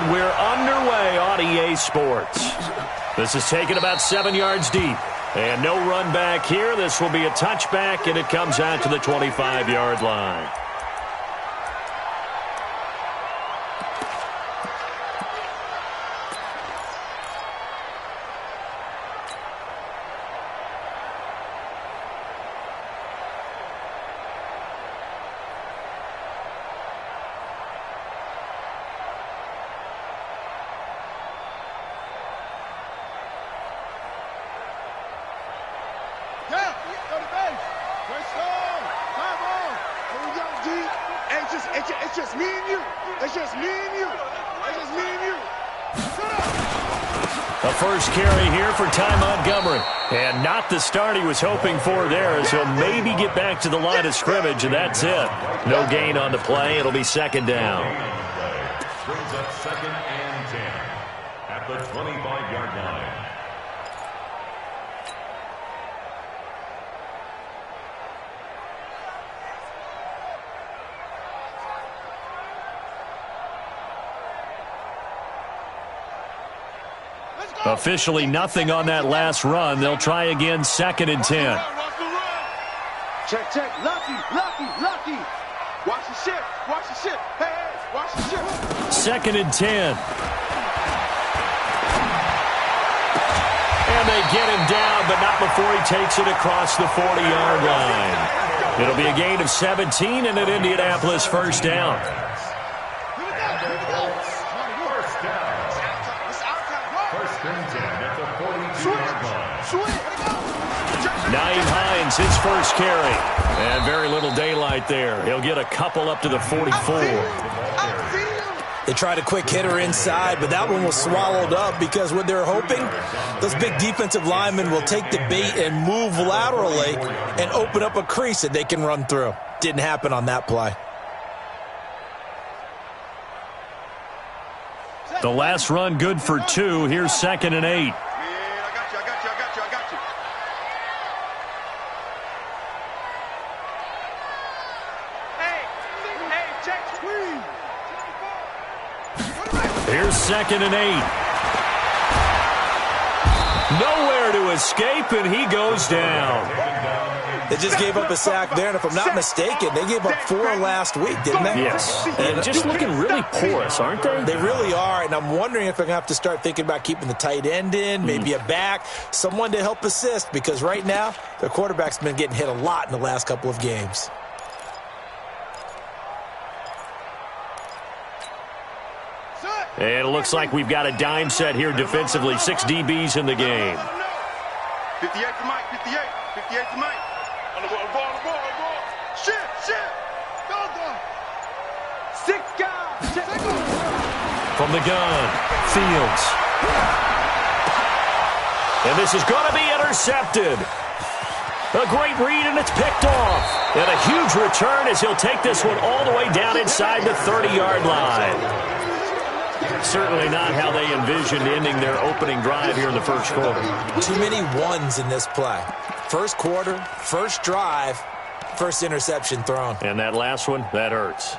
And we're underway on EA Sports. This is taken about 7 yards deep. And no run back here. This will be a touchback, and it comes out to the 25-yard line. It's just me and you. It's just me and you. It's just me and you. The first carry here for Ty Montgomery. And not the start he was hoping for there, as he'll maybe get back to the line of scrimmage, and that's it. No gain on the play. It'll be second down. Brings up 2nd and 10 at the 25-yard line. Officially nothing on that last run. They'll try again, 2nd and 10. Check, check. Lucky. Watch the ship. Hey, watch the ship. 2nd and 10. And they get him down, but not before he takes it across the 40-yard line. It'll be a gain of 17 and an Indianapolis first down. Naeem Hines, his first carry. And very little daylight there. He'll get a couple up to the 44. They tried a quick hitter inside, but that one was swallowed up because what they're hoping, those big defensive linemen will take the bait and move laterally and open up a crease that they can run through. Didn't happen on that play. The last run good for 2. Here's 2nd and 8. Here's 2nd and 8. Nowhere to escape, and he goes down. They just gave up a sack there, and if I'm not mistaken, they gave up 4 last week, didn't they? Yes. And just looking really porous, aren't they? They really are, and I'm wondering if they're going to have to start thinking about keeping the tight end in, maybe a back, someone to help assist, because right now, their quarterback's been getting hit a lot in the last couple of games. And it looks like we've got a dime set here defensively. 6 DBs in the game. 58 to Mike, 58 to Mike. On the ball. Shit. Go. 6 guys. From the gun, Fields. And this is going to be intercepted. A great read, and it's picked off. And a huge return as he'll take this one all the way down inside the 30-yard line. Certainly not how they envisioned ending their opening drive here in the first quarter. Too many ones in this play. First quarter, first drive, first interception thrown. And that last one, that hurts.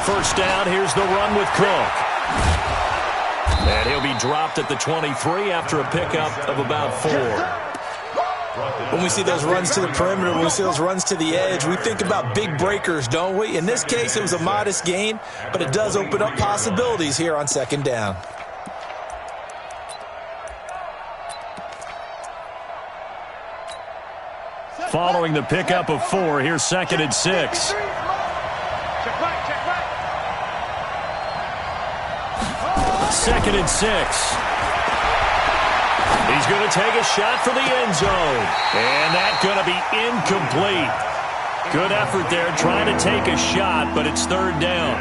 First down, here's the run with Cook. And he'll be dropped at the 23 after a pickup of about 4. When we see those runs to the perimeter, when we see those runs to the edge, we think about big breakers, don't we? In this case, it was a modest gain, but it does open up possibilities here on 2nd down. Following the pickup of 4, here's 2nd and 6. Second and 6. He's going to take a shot for the end zone. And that's going to be incomplete. Good effort there trying to take a shot, but it's 3rd down.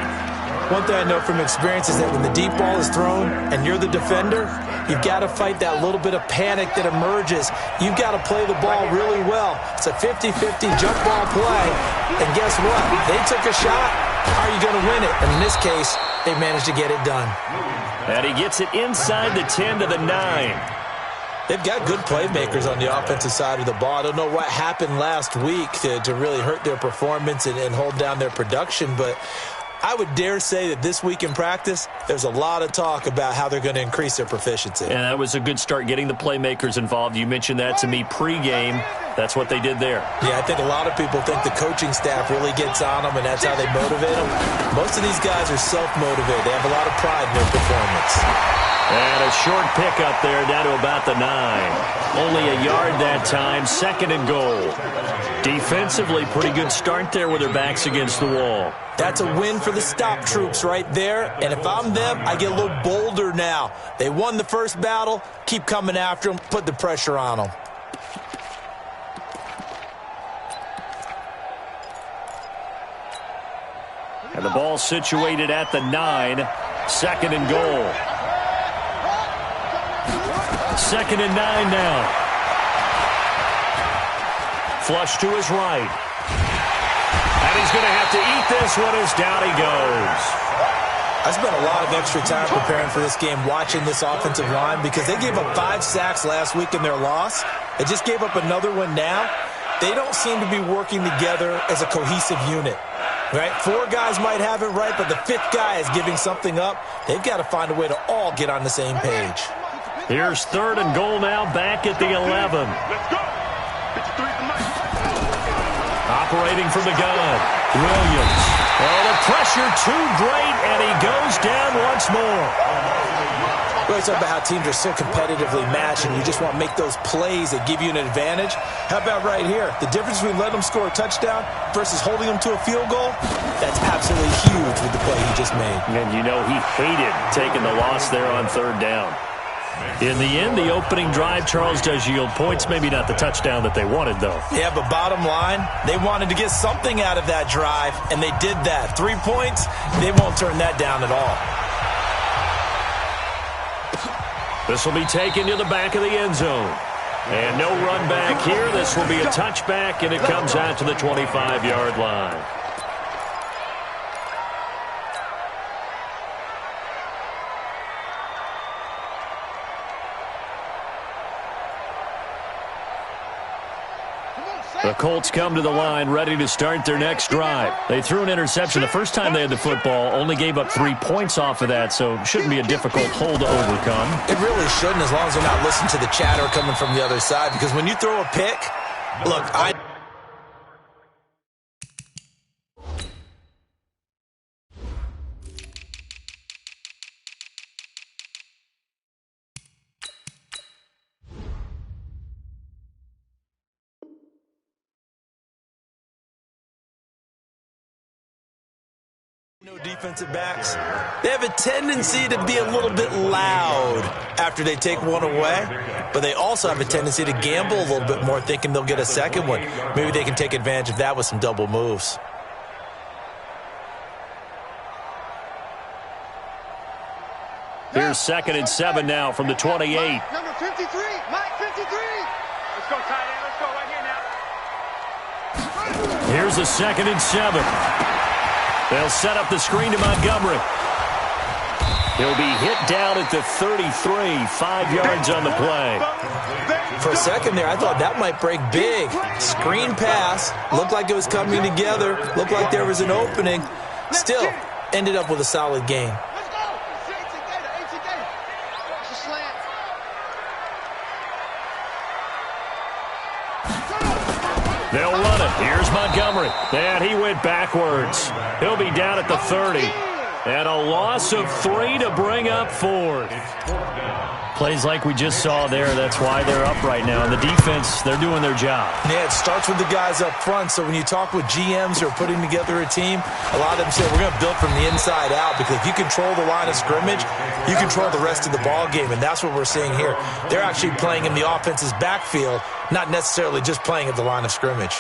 One thing I know from experience is that when the deep ball is thrown and you're the defender, you've got to fight that little bit of panic that emerges. You've got to play the ball really well. It's a 50-50 jump ball play. And guess what? They took a shot. How are you going to win it? And in this case, they managed to get it done. And he gets it inside the 10 to the 9. They've got good playmakers on the offensive side of the ball. I don't know what happened last week to really hurt their performance and hold down their production, but I would dare say that this week in practice, there's a lot of talk about how they're going to increase their proficiency. And that was a good start, getting the playmakers involved. You mentioned that to me pregame. That's what they did there. Yeah, I think a lot of people think the coaching staff really gets on them, and that's how they motivate them. Most of these guys are self-motivated. They have a lot of pride in their performance. And a short pickup there down to about the 9. Only a yard that time, 2nd and goal. Defensively, pretty good start there with their backs against the wall. That's a win for the stop troops right there. And if I'm them, I get a little bolder now. They won the first battle. Keep coming after them. Put the pressure on them. And the ball situated at the 9. 2nd and goal. 2nd and 9 now. Flush to his right. And he's going to have to eat this one as down he goes. I spent a lot of extra time preparing for this game, watching this offensive line, because they gave up 5 sacks last week in their loss. They just gave up another one now. They don't seem to be working together as a cohesive unit. Right? 4 guys might have it right, but the 5th guy is giving something up. They've got to find a way to all get on the same page. Here's 3rd and goal now, back at the 11. Let's go. Operating from the gun, Williams. Oh, the pressure too great, and he goes down once more. We always talk about how teams are so competitively matched, and you just want to make those plays that give you an advantage. How about right here? The difference between letting them score a touchdown versus holding them to a field goal, that's absolutely huge with the play he just made. And you know he hated taking the loss there on 3rd down. In the end, the opening drive, Charles, does yield points. Maybe not the touchdown that they wanted, though. Yeah, but bottom line, they wanted to get something out of that drive, and they did that. 3 points, they won't turn that down at all. This will be taken to the back of the end zone. And no run back here. This will be a touchback, and it comes out to the 25-yard line. The Colts come to the line ready to start their next drive. They threw an interception the first time they had the football, only gave up 3 points off of that, so shouldn't be a difficult hole to overcome. It really shouldn't, as long as they're not listening to the chatter coming from the other side, because when you throw a pick, look, no defensive backs. They have a tendency to be a little bit loud after they take one away, but they also have a tendency to gamble a little bit more, thinking they'll get a second one. Maybe they can take advantage of that with some double moves. Here's 2nd and 7 now from the 28. Number 53, Mike 53. Let's go, tight end. Let's go right here now. Here's a 2nd and 7. They'll set up the screen to Montgomery. He'll be hit down at the 33, 5 yards on the play. For a second there, I thought that might break big. Screen pass, looked like it was coming together, looked like there was an opening. Still, ended up with a solid gain. Let's go. It's a slant. They'll run it. Here's Montgomery. And he went backwards. He'll be down at the 30. And a loss of 3 to bring up 4th. Plays like we just saw there. That's why they're up right now. And the defense, they're doing their job. Yeah, it starts with the guys up front. So when you talk with GMs who are putting together a team, a lot of them say we're going to build from the inside out, because if you control the line of scrimmage, you control the rest of the ball game. And that's what we're seeing here. They're actually playing in the offense's backfield, not necessarily just playing at the line of scrimmage.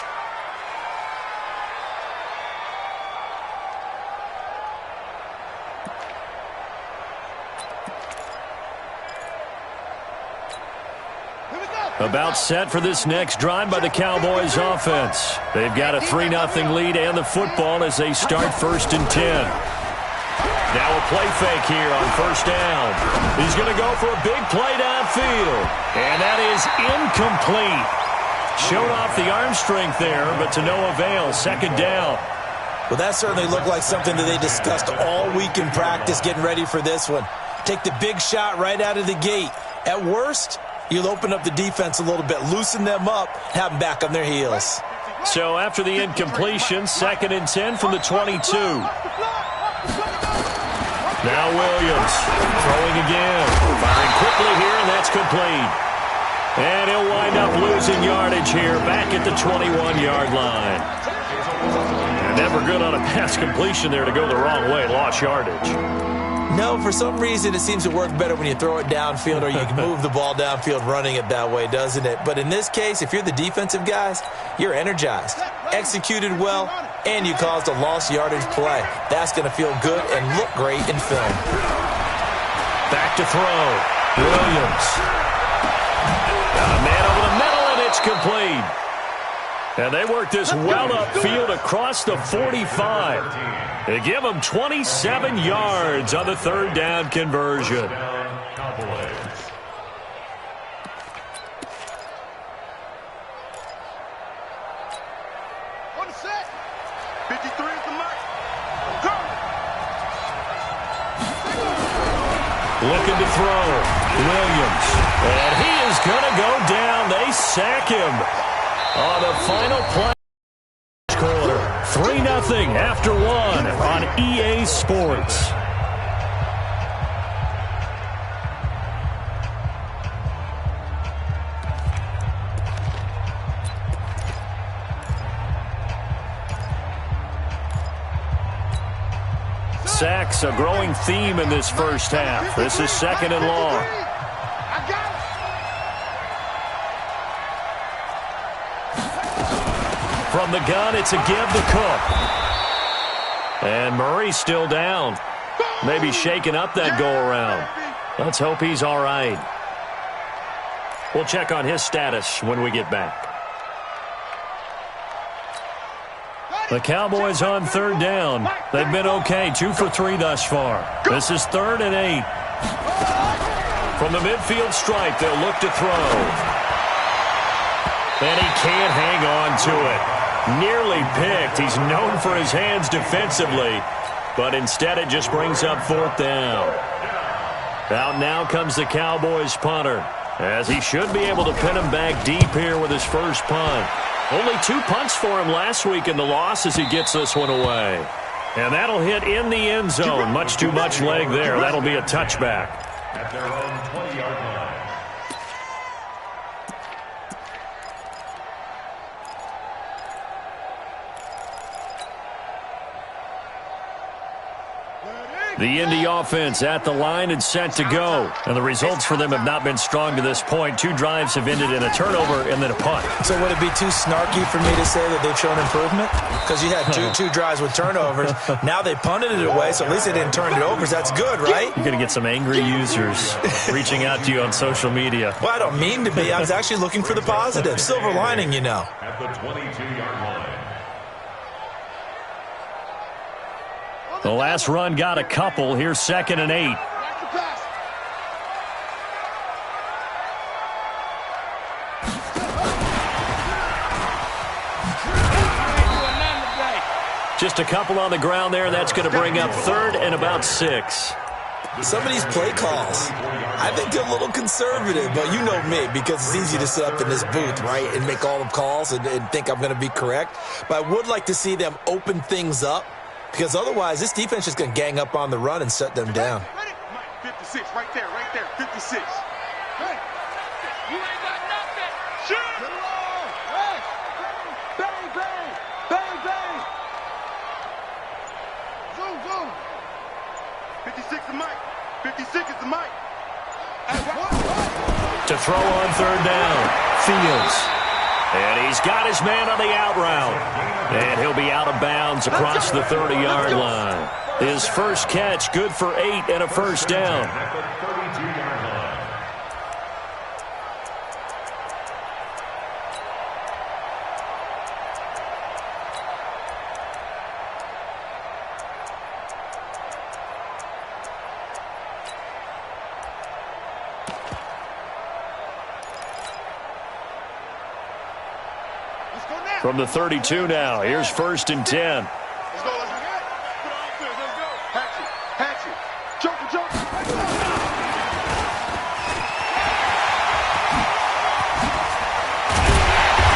About set for this next drive by the Cowboys offense. They've got a 3-0 lead and the football as they start 1st and 10. Now a play fake here on 1st down. He's going to go for a big play downfield. And that is incomplete. Showed off the arm strength there, but to no avail. 2nd down. Well, that certainly looked like something that they discussed all week in practice getting ready for this one. Take the big shot right out of the gate. At worst, you'll open up the defense a little bit, loosen them up, have them back on their heels. So after the incompletion, 2nd and 10 from the 22. Now Williams throwing again. Firing quickly here, and that's complete. And he'll wind up losing yardage here back at the 21-yard line. And never good on a pass completion there to go the wrong way. Lost yardage. No, for some reason it seems to work better when you throw it downfield or you can move the ball downfield running it that way, doesn't it? But in this case, if you're the defensive guys, you're energized, executed well, and you caused a lost yardage play. That's going to feel good and look great in film. Back to throw. Williams. Got a man over the middle, and it's complete. And they work this well upfield across the 45. They give them 27 yards on the 3rd down conversion. On the set. 53 is the mark. Go. Looking to throw. Williams. And he is going to go down. They sack him on the final play. Quarter. 3-0 after 1 on EA Sports. Sacks, a growing theme in this first half. This is 2nd and long. From the gun, it's a give to Cook. And Murray's still down. Maybe shaking up that go-around. Let's hope he's all right. We'll check on his status when we get back. The Cowboys on 3rd down. They've been okay, 2 for 3 thus far. This is 3rd and 8. From the midfield stripe, they'll look to throw. And he can't hang on to it. Nearly picked. He's known for his hands defensively, but instead it just brings up 4th down. Out now comes the Cowboys punter, as he should be able to pin him back deep here with his first punt. Only 2 punts for him last week in the loss as he gets this one away. And that'll hit in the end zone. Much too much leg there. That'll be a touchback. At their own 20-yard line. The Indy offense at the line and set to go. And the results for them have not been strong to this point. 2 drives have ended in a turnover and then a punt. So would it be too snarky for me to say that they've shown improvement? Because you had two drives with turnovers. Now they punted it away, so at least they didn't turn it over. That's good, right? You're going to get some angry users reaching out to you on social media. Well, I don't mean to be. I was actually looking for the positive. Silver lining, you know. At the 22-yard line. The last run got a couple. Here's 2nd and 8. Just a couple on the ground there. That's going to bring up 3rd and about 6. Some of these play calls, I think they're a little conservative, but you know me, because it's easy to sit up in this booth, right, and make all the calls and think I'm going to be correct. But I would like to see them open things up, because otherwise this defense is just going to gang up on the run and shut them down. 56, right there, 56. Hey, you ain't got nothing. Shoot! Hey, bang, bang, bang, bang. Zoom. 56 is Mike. 56 is the Mike. To throw on 3rd down, Fields. And he's got his man on the out route. And he'll be out of bounds across the 30-yard line. His first catch, good for 8 and a first down. From the 32 now, here's 1st and 10. Let's go, let's go. Let's go. Hatch it. Joker.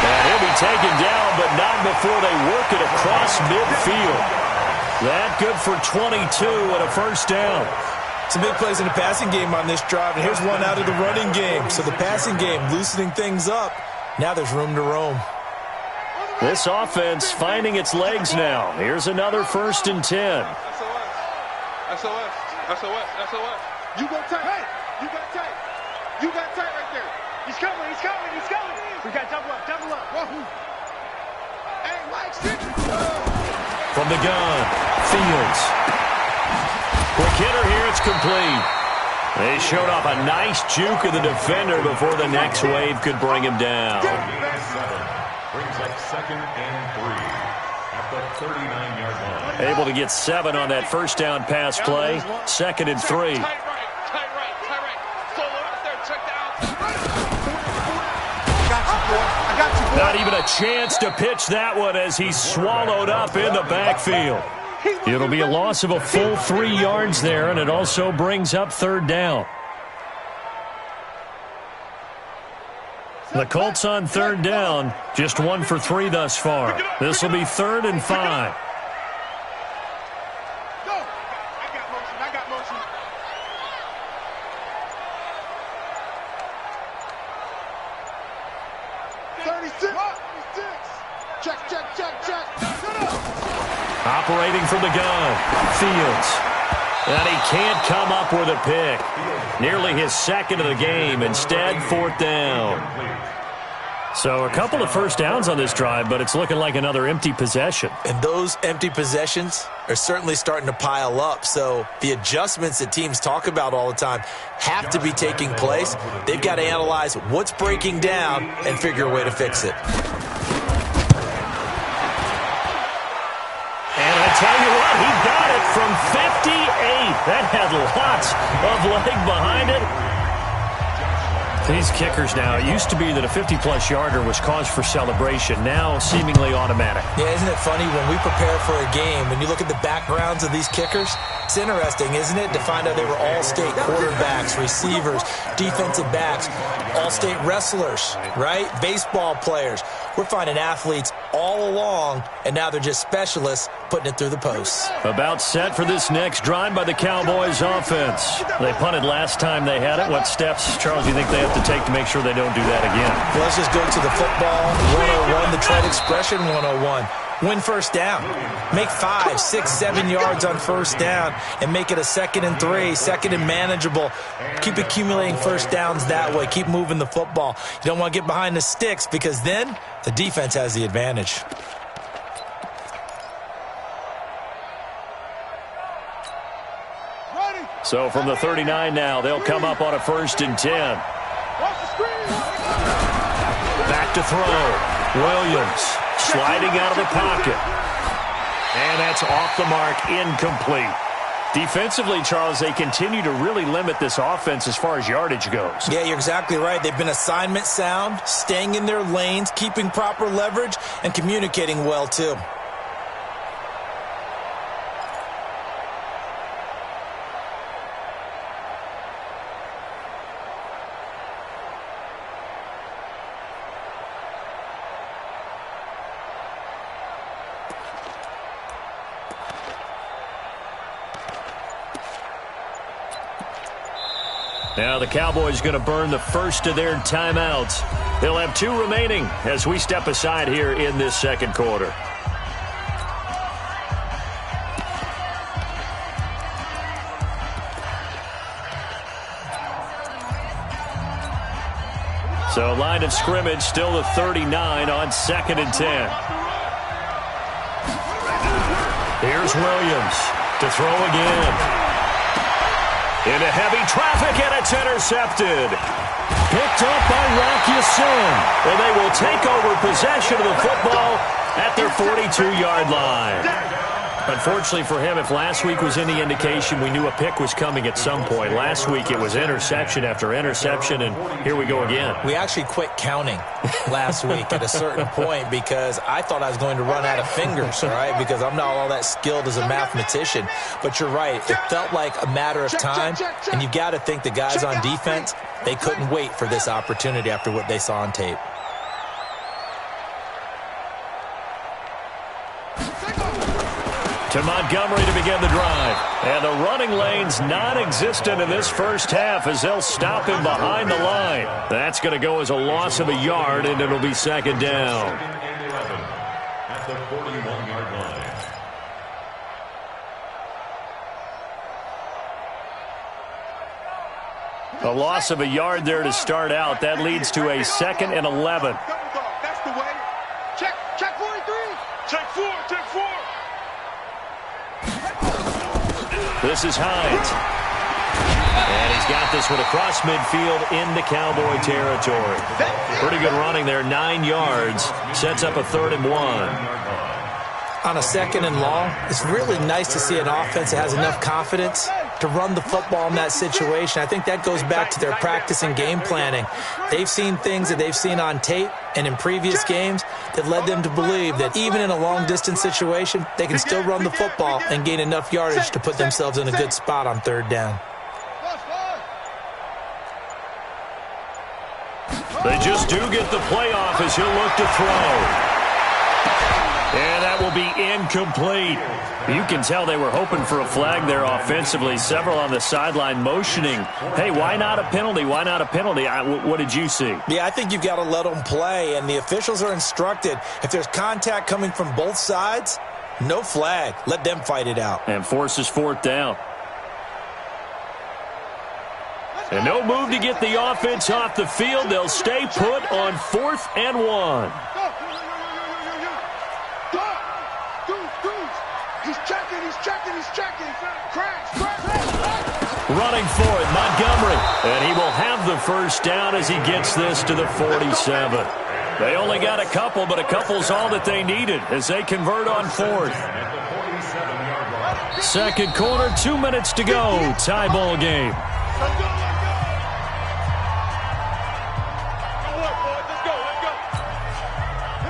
And he'll be taken down, but not before they work it across midfield. That good for 22 and a 1st down. Some big plays in the passing game on this drive, and here's one out of the running game. So the passing game loosening things up. Now there's room to roam. This offense finding its legs now. Here's another 1st and 10. SOS. You go tight. Hey, you got tight. You got tight right there. He's coming. We got double up. Hey, Mike, sit. From the gun, Fields. Quick hitter here, it's complete. They showed off a nice juke of the defender before the next wave could bring him down. Brings up 2nd and 3 at the 39-yard line. Able to get 7 on that 1st down pass play. 2nd and 3. Tight right. Solo out there, check down. I got you, boy. Not even a chance to pitch that one as he's swallowed up in the backfield. It'll be a loss of a full 3 yards there, and it also brings up 3rd down. The Colts on 3rd down, just 1 for 3 thus far. This will be 3rd and 5. Go. I got motion. 36. Check. Operating from the gun, Fields. And he can't come up with a pick. Nearly his 2nd of the game. Instead, 4th down. So a couple of 1st downs on this drive, but it's looking like another empty possession. And those empty possessions are certainly starting to pile up. So the adjustments that teams talk about all the time have to be taking place. They've got to analyze what's breaking down and figure a way to fix it. And I tell you what, he got it from 58. That had lots of leg behind it. These kickers now, it used to be that a 50-plus yarder was cause for celebration. Now seemingly automatic. Yeah, isn't it funny when we prepare for a game, when you look at the backgrounds of these kickers, it's interesting, isn't it, to find out they were all-state quarterbacks, receivers, defensive backs, all-state wrestlers, right? Baseball players. We're finding athletes all along, and now they're just specialists putting it through the posts. About set for this next drive by the Cowboys offense. They punted last time they had it. What steps, Charles, do you think they have to take to make sure they don't do that again? Well, let's just go to the football 101, the trade expression 101. Win 1st down. Make 5, 6, 7 yards on 1st down and make it a 2nd and 3, 2nd and manageable. Keep accumulating 1st downs that way. Keep moving the football. You don't want to get behind the sticks because then the defense has the advantage. So from the 39 now, they'll come up on a 1st and 10. Back to throw. Williams sliding out of the pocket. And that's off the mark, incomplete. Defensively, Charles, they continue to really limit this offense as far as yardage goes. Yeah, you're exactly right. They've been assignment sound, staying in their lanes, keeping proper leverage, and communicating well, too. Now the Cowboys going to burn the first of their timeouts. They'll have 2 remaining as we step aside here in this 2nd quarter. So line of scrimmage still the 39 on 2nd and 10. Here's Williams to throw again. Into heavy traffic, and it's intercepted. Picked up by Rocky Sin, and they will take over possession of the football at their 42-yard line. Unfortunately for him, if last week was any indication, we knew a pick was coming at some point. Last week it was interception after interception, and here we go again. We actually quit counting last week at a certain point because I thought I was going to run out of fingers, all right, because I'm not all that skilled as a mathematician. But you're right. It felt like a matter of time, and you've got to think the guys on defense, they couldn't wait for this opportunity after what they saw on tape. To Montgomery to begin the drive. And the running lane's non-existent in this first half as they'll stop him behind the line. That's going to go as a loss of a yard, and it'll be second down. Second and 11 at the 41-yard line. A loss of a yard there to start out. That leads to a second and 11. That's the way. Check 43. Check 4. This is Hines. And he's got this one across midfield into Cowboy territory. Pretty good running there, 9 yards. Sets up a 3rd and 1. On a second and long, it's really nice to see an offense that has enough confidence to run the football in that situation. I think that goes back to their practice and game planning. They've seen things that they've seen on tape and in previous games that led them to believe that even in a long-distance situation, they can still run the football and gain enough yardage to put themselves in a good spot on 3rd down. They just do get the playoff as he'll look to throw. And that will be incomplete. You can tell they were hoping for a flag there offensively. Several on the sideline motioning, hey, why not a penalty? Why not a penalty? What did you see? Yeah, I think you've got to let them play, and the officials are instructed. If there's contact coming from both sides, no flag. Let them fight it out. And forces 4th down. And no move to get the offense off the field. They'll stay put on 4th and 1. He's checking. Crash. Running for it, Montgomery. And he will have the first down as he gets this to the 47. They only got a couple, but a couple's all that they needed as they convert on 4th. Second quarter, 2 minutes to go. Tie ball game.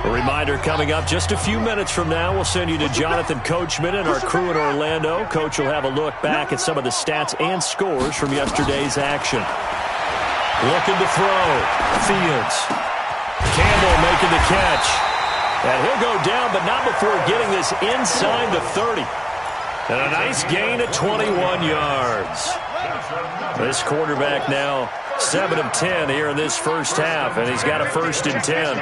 A reminder coming up just a few minutes from now, we'll send you to Jonathan Coachman and our crew in Orlando. Coach will have a look back at some of the stats and scores from yesterday's action. Looking to throw. Fields. Campbell making the catch. And he'll go down, but not before getting this inside the 30. And a nice gain at 21 yards. This quarterback now 7 of 10 here in this first half, and he's got a 1st and 10.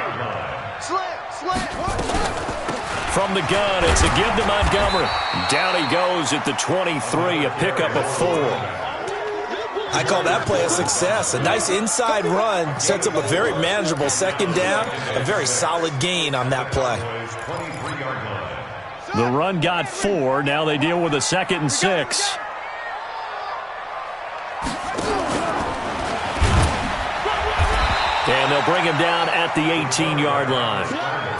From the gun, it's a give to Montgomery. Down he goes at the 23, a pickup of 4. I call that play a success. A nice inside run sets up a very manageable 2nd down, a very solid gain on that play. The run got 4. Now they deal with a 2nd and 6. And they'll bring him down at the 18-yard line.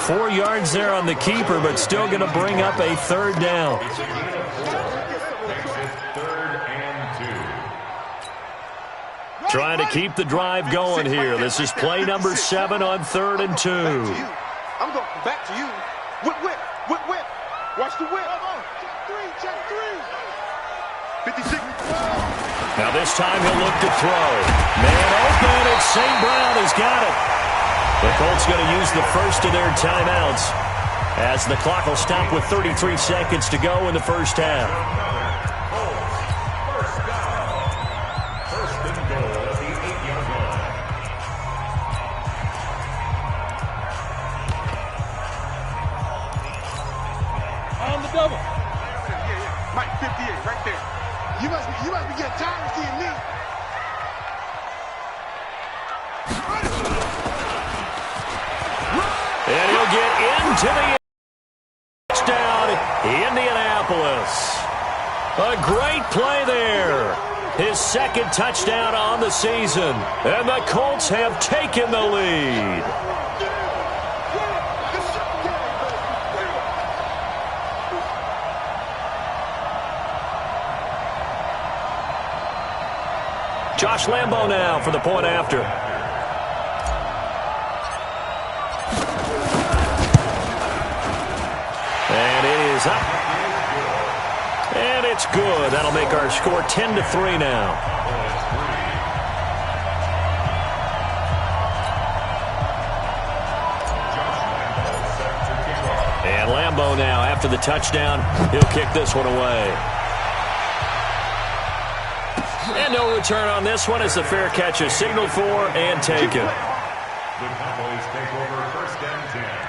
4 yards there on the keeper, but still going to bring up a 3rd down. Trying to keep the drive going here. This is play number 7 on 3rd and 2. I'm going back to you. Whip. Watch the whip. Check 3. 56. Now this time he'll look to throw. Man open, it's St. Brown has got it. The Colts going to use the first of their timeouts as the clock will stop with 33 seconds to go in the first half. First and goal at the 8-yard line. On the double. Yeah. Mike 58 right there. You must be getting tired of seeing me. And he'll get into the touchdown, Indianapolis. A great play there. His 2nd touchdown on the season. And the Colts have taken the lead. Josh Lambo now for the point after. And it is up. And it's good. That'll make our score 10-3 now. And Lambo now, after the touchdown, he'll kick this one away. And no return on this one as the fair catch is signaled for and taken. The Cowboys take over 1st and 10.